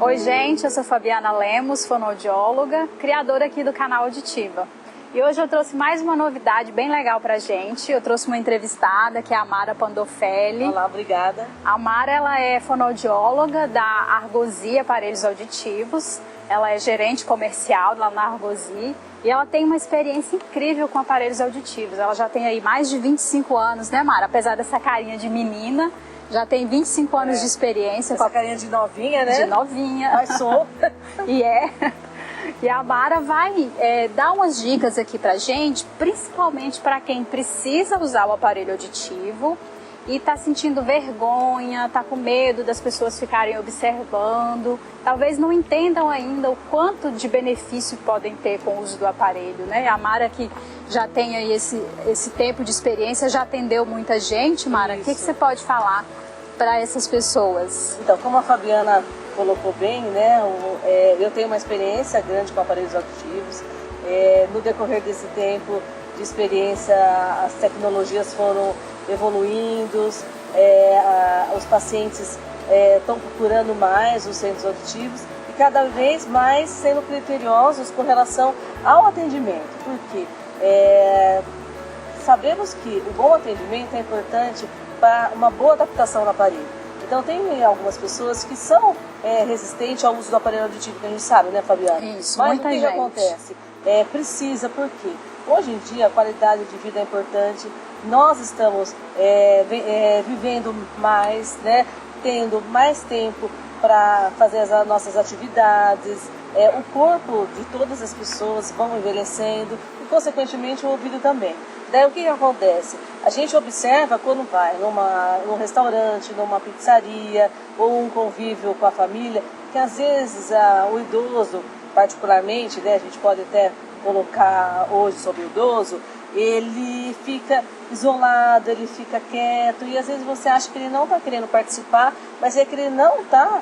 Oi gente, eu sou Fabiana Lemos, fonoaudióloga, criadora aqui do canal Auditiva. E hoje eu trouxe mais uma novidade bem legal pra gente. Eu trouxe uma entrevistada, que é a Mara Pandofelli. Olá, obrigada. A Mara, ela é fonoaudióloga da Argosi Aparelhos Auditivos. Ela é gerente comercial lá na Argosi. E ela tem uma experiência incrível com aparelhos auditivos. Ela já tem aí mais de 25 anos, né, Mara? Apesar dessa carinha de menina, já tem 25 anos de experiência. Essa carinha de novinha, né? De novinha. Mas sou. E a Mara vai dar umas dicas aqui pra gente, principalmente para quem precisa usar o aparelho auditivo e está sentindo vergonha, está com medo das pessoas ficarem observando, talvez não entendam ainda o quanto de benefício podem ter com o uso do aparelho, né? A Mara, que já tem aí esse tempo de experiência, já atendeu muita gente, Mara. O que você pode falar para essas pessoas? Então, como a Fabiana colocou bem, né? Eu tenho uma experiência grande com aparelhos auditivos. No decorrer desse tempo de experiência, as tecnologias foram evoluindo, os pacientes estão procurando mais os centros auditivos e cada vez mais sendo criteriosos com relação ao atendimento, porque sabemos que o bom atendimento é importante para uma boa adaptação no aparelho. Então tem algumas pessoas que são resistentes ao uso do aparelho auditivo, que a gente sabe, né, Fabiana? Isso, mas muita o que gente. acontece? Precisa, porque hoje em dia a qualidade de vida é importante, nós estamos vivendo mais, né, tendo mais tempo para fazer as nossas atividades, o corpo de todas as pessoas vão envelhecendo e, consequentemente, o ouvido também. Daí o que acontece? A gente observa quando vai num restaurante, numa pizzaria ou um convívio com a família, que às vezes o idoso, particularmente, né, a gente pode até colocar hoje sobre o idoso, ele fica isolado, ele fica quieto e às vezes você acha que ele não está querendo participar, mas é que ele não está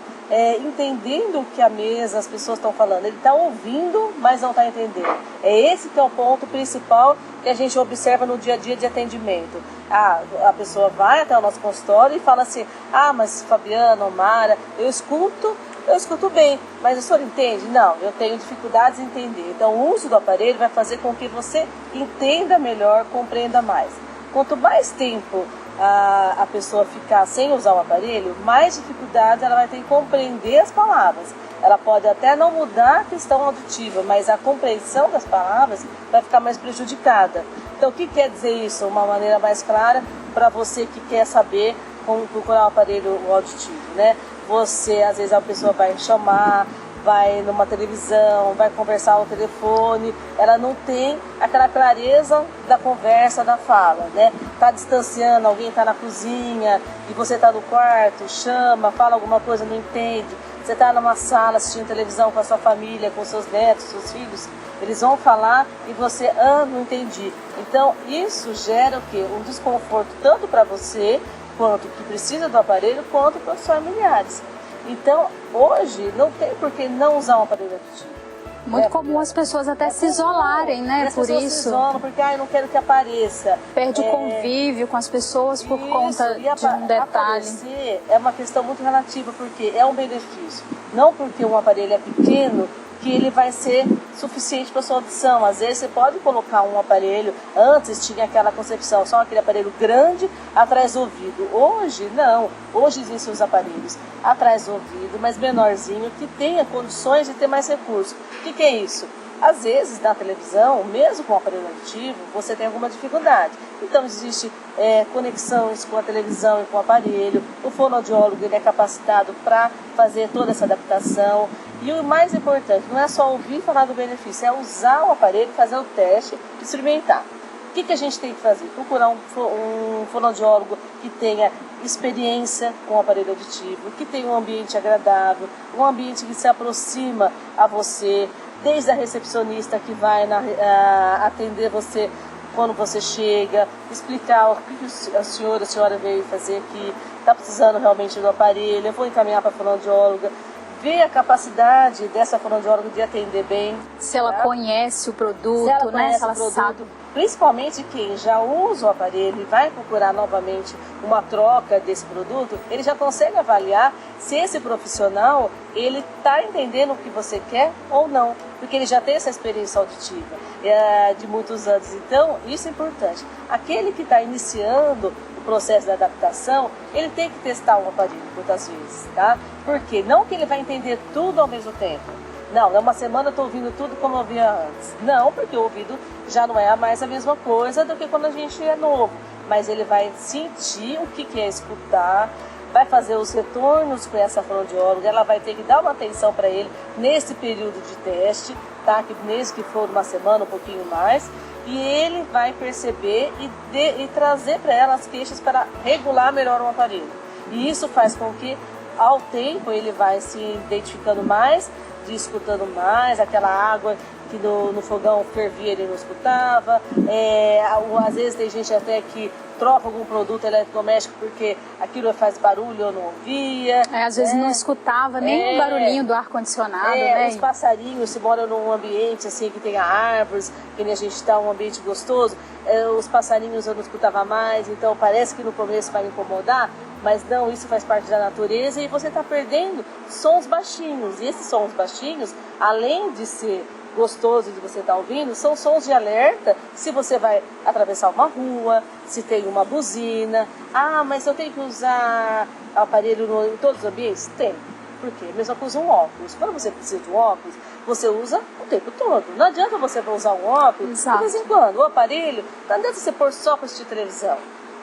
entendendo o que a mesa, as pessoas estão falando. Ele está ouvindo, mas não está entendendo. É esse que é o ponto principal que a gente observa no dia a dia de atendimento. A pessoa vai até o nosso consultório e fala assim: mas Fabiana, Mara, eu escuto bem, mas o senhor entende? Não, eu tenho dificuldades em entender. Então o uso do aparelho vai fazer com que você entenda melhor, compreenda mais. Quanto mais tempo a pessoa ficar sem usar o aparelho, mais dificuldades ela vai ter em compreender as palavras. Ela pode até não mudar a questão auditiva, mas a compreensão das palavras vai ficar mais prejudicada. Então o que quer dizer isso? Uma maneira mais clara para você que quer saber como procurar um aparelho auditivo, né? Você, às vezes a pessoa vai chamar, vai numa televisão, vai conversar ao telefone, ela não tem aquela clareza da conversa, da fala, né? Tá distanciando, alguém tá na cozinha e você tá no quarto, chama, fala alguma coisa, não entende. Você tá numa sala assistindo televisão com a sua família, com seus netos, seus filhos, eles vão falar e você, não entendi. Então isso gera o quê? Um desconforto tanto para você, quanto que precisa do aparelho, quanto para os familiares. Então, hoje, não tem por que não usar um aparelho auditivo. Muito comum as pessoas até se isolarem, né? As por pessoas isso. se isolam porque, eu não quero que apareça. Perde o convívio com as pessoas por conta de um detalhe. Aparecer é uma questão muito relativa, porque é um benefício. Não porque um aparelho é pequeno, que ele vai ser suficiente para sua audição. Às vezes você pode colocar um aparelho, antes tinha aquela concepção, só aquele aparelho grande atrás do ouvido. Hoje não, hoje existem os aparelhos atrás do ouvido, mas menorzinho, que tenha condições de ter mais recursos. O que é isso? Às vezes na televisão, mesmo com o aparelho auditivo, você tem alguma dificuldade. Então existe conexões com a televisão e com o aparelho. O fonoaudiólogo ele é capacitado para fazer toda essa adaptação. E o mais importante, não é só ouvir falar do benefício, é usar o aparelho, fazer o teste, experimentar. O que a gente tem que fazer? Procurar um fonoaudiólogo que tenha experiência com o aparelho auditivo, que tenha um ambiente agradável, um ambiente que se aproxima a você, desde a recepcionista que vai atender você quando você chega, explicar o que a senhora veio fazer aqui, está precisando realmente do aparelho, eu vou encaminhar para a fonoaudióloga, ver a capacidade dessa fonoaudióloga de atender bem. Se ela conhece o produto, se ela né? conhece Se ela o produto, sabe. Principalmente quem já usa o aparelho e vai procurar novamente uma troca desse produto, ele já consegue avaliar se esse profissional ele está entendendo o que você quer ou não, porque ele já tem essa experiência auditiva de muitos anos. Então, isso é importante. Aquele que está iniciando o processo de adaptação, ele tem que testar um aparelho muitas vezes, tá? Porque não que ele vai entender tudo ao mesmo tempo. Não, uma semana eu estou ouvindo tudo como eu ouvia antes. Não, porque o ouvido já não é mais a mesma coisa do que quando a gente é novo. Mas ele vai sentir o que é escutar, vai fazer os retornos com essa fonoaudióloga, ela vai ter que dar uma atenção para ele nesse período de teste, tá? Que mesmo que for uma semana, um pouquinho mais, e ele vai perceber e trazer para ela as queixas para regular melhor o aparelho. E isso faz com que, ao tempo, ele vai se identificando mais, escutando mais, aquela água que no fogão fervia ele não escutava, às vezes tem gente até que troca algum produto eletrodoméstico porque aquilo faz barulho, eu não ouvia. Às vezes não escutava nem o barulhinho do ar-condicionado, né? Os passarinhos, se mora num ambiente assim que tenha árvores, que nem a gente está, um ambiente gostoso, os passarinhos eu não escutava mais, então parece que no começo vai incomodar, mas não, isso faz parte da natureza e você está perdendo sons baixinhos. E esses sons baixinhos, além de ser gostoso de você estar ouvindo, são sons de alerta se você vai atravessar uma rua, se tem uma buzina. Ah, mas eu tenho que usar aparelho em todos os ambientes? Tem. Por quê? Mesmo que usa um óculos. Quando você precisa de um óculos, você usa o tempo todo. Não adianta você usar um óculos de vez em quando. O aparelho, não adianta você pôr só para assistir televisão,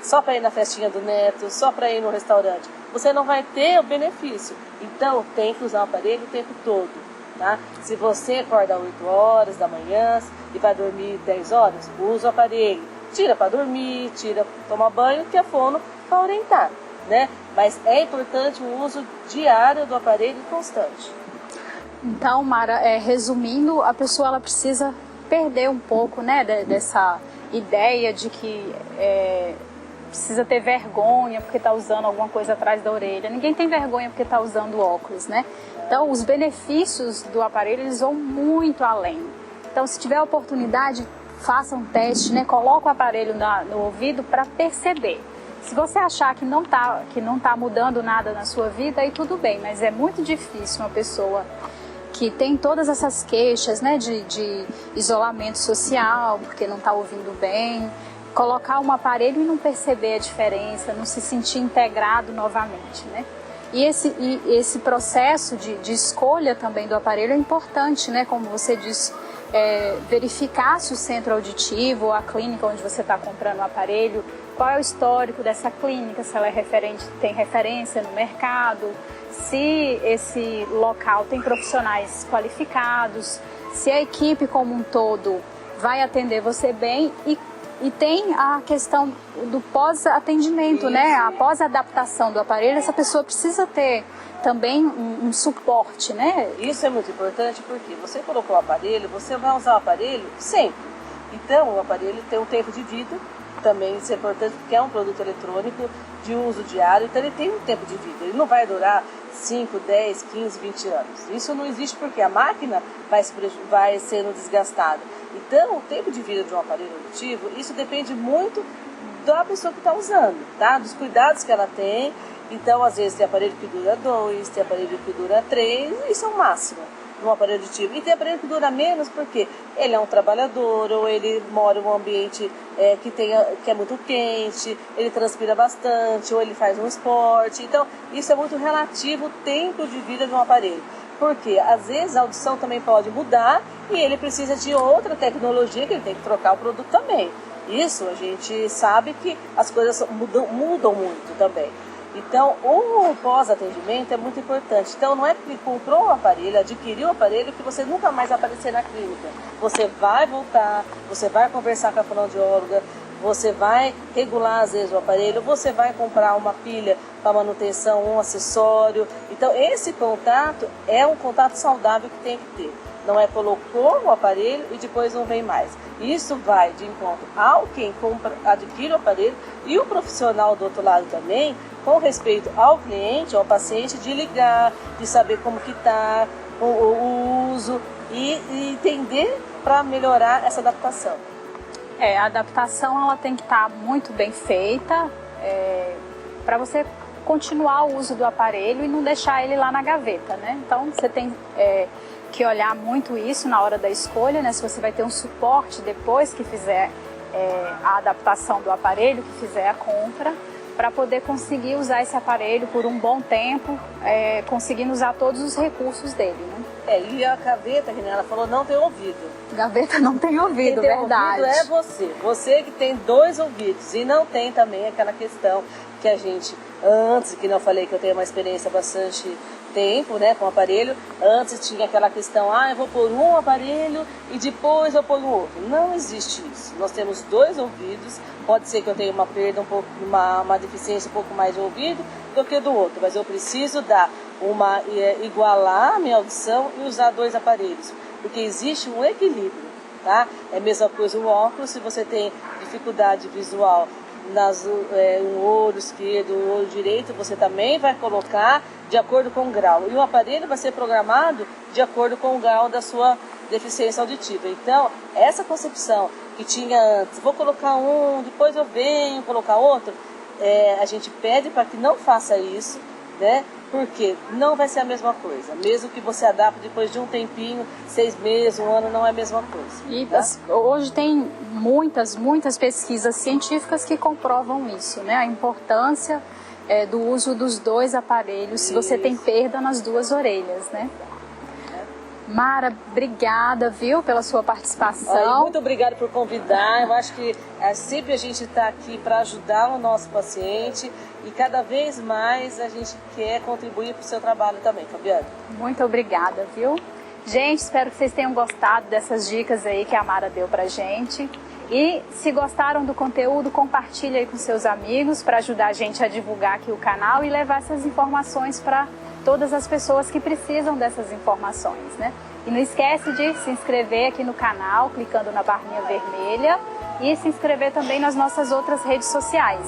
só para ir na festinha do neto, só para ir no restaurante. Você não vai ter o benefício. Então, tem que usar o aparelho o tempo todo. Tá? Se você acorda às 8 horas da manhã e vai dormir 10 horas, usa o aparelho. Tira para dormir, tira para tomar banho, que é fono para orientar. Né? Mas é importante o uso diário do aparelho constante. Então, Mara, resumindo, a pessoa ela precisa perder um pouco, né, dessa ideia de que precisa ter vergonha porque está usando alguma coisa atrás da orelha. Ninguém tem vergonha porque está usando óculos, né? Então, os benefícios do aparelho eles vão muito além. Então, se tiver a oportunidade, faça um teste, né? Coloque o aparelho no ouvido para perceber. Se você achar que não tá mudando nada na sua vida, aí tudo bem. Mas é muito difícil uma pessoa que tem todas essas queixas, né, de isolamento social, porque não está ouvindo bem, colocar um aparelho e não perceber a diferença, não se sentir integrado novamente, né? E esse processo de escolha também do aparelho é importante, né? Como você disse, verificar se o centro auditivo ou a clínica onde você está comprando o aparelho, qual é o histórico dessa clínica, se ela tem referência no mercado, se esse local tem profissionais qualificados, se a equipe como um todo vai atender você bem e tem a questão do pós-atendimento, né? A pós-adaptação do aparelho, essa pessoa precisa ter também um suporte, né? Isso é muito importante porque você colocou o aparelho, você vai usar o aparelho sempre. Então, o aparelho tem um tempo de vida, também isso é importante porque é um produto eletrônico de uso diário, então ele tem um tempo de vida. Ele não vai durar 5, 10, 15, 20 anos. Isso não existe porque a máquina vai sendo desgastada. Então, o tempo de vida de um aparelho auditivo, isso depende muito da pessoa que está usando, tá? Dos cuidados que ela tem. Então, às vezes, tem aparelho que dura 2, tem aparelho que dura 3, isso é o máximo num aparelho auditivo. E tem aparelho que dura menos porque ele é um trabalhador, ou ele mora em um ambiente que é muito quente, ele transpira bastante, ou ele faz um esporte. Então, isso é muito relativo o tempo de vida de um aparelho. Porque às vezes a audição também pode mudar e ele precisa de outra tecnologia que ele tem que trocar o produto também. Isso a gente sabe que as coisas mudam muito também. Então o pós-atendimento é muito importante. Então não é que comprou o aparelho, adquiriu o aparelho que você nunca mais vai aparecer na clínica. Você vai voltar, você vai conversar com a fonoaudióloga, você vai regular às vezes o aparelho, você vai comprar uma pilha para manutenção, um acessório. Então esse contato é um contato saudável que tem que ter. não é colocou o aparelho e depois não vem mais. Isso vai de encontro ao quem adquire o aparelho e o profissional do outro lado também, com respeito ao cliente, ao paciente, de ligar, de saber como que está o uso e entender para melhorar essa adaptação. A adaptação ela tem que estar muito bem feita para você continuar o uso do aparelho e não deixar ele lá na gaveta, né? Então você tem que olhar muito isso na hora da escolha, né? Se você vai ter um suporte depois que fizer a adaptação do aparelho, que fizer a compra, para poder conseguir usar esse aparelho por um bom tempo, conseguindo usar todos os recursos dele, né? E a gaveta, que ela falou, não tem ouvido. Gaveta não tem ouvido, quem tem verdade. Ouvido é você que tem 2 ouvidos e não tem também aquela questão que a gente, antes, que não falei que eu tenho uma experiência bastante tempo, né, com o aparelho, antes tinha aquela questão, eu vou pôr um aparelho e depois eu pôr o outro. Não existe isso. Nós temos 2 ouvidos, pode ser que eu tenha uma perda, uma deficiência um pouco mais de ouvido do que do outro, mas eu preciso igualar a minha audição e usar 2 aparelhos, porque existe um equilíbrio, tá? É a mesma coisa o óculos, se você tem dificuldade visual no olho esquerdo, no olho direito, você também vai colocar de acordo com o grau. E o aparelho vai ser programado de acordo com o grau da sua deficiência auditiva. Então, essa concepção que tinha antes, vou colocar um, depois eu venho colocar outro, a gente pede para que não faça isso, né? Porque não vai ser a mesma coisa. Mesmo que você adapte depois de um tempinho, 6 meses, 1 ano, não é a mesma coisa. E hoje tem muitas pesquisas científicas que comprovam isso, né? A importância do uso dos 2 aparelhos, se você tem perda nas 2 orelhas, né? Mara, obrigada, viu, pela sua participação. Muito obrigada por convidar. Eu acho que sempre a gente está aqui para ajudar o nosso paciente e cada vez mais a gente quer contribuir para o seu trabalho também, Fabiana. Muito obrigada, viu? Gente, espero que vocês tenham gostado dessas dicas aí que a Mara deu pra gente. E se gostaram do conteúdo, compartilhe aí com seus amigos para ajudar a gente a divulgar aqui o canal e levar essas informações para todas as pessoas que precisam dessas informações, né? E não esquece de se inscrever aqui no canal, clicando na barrinha vermelha e se inscrever também nas nossas outras redes sociais.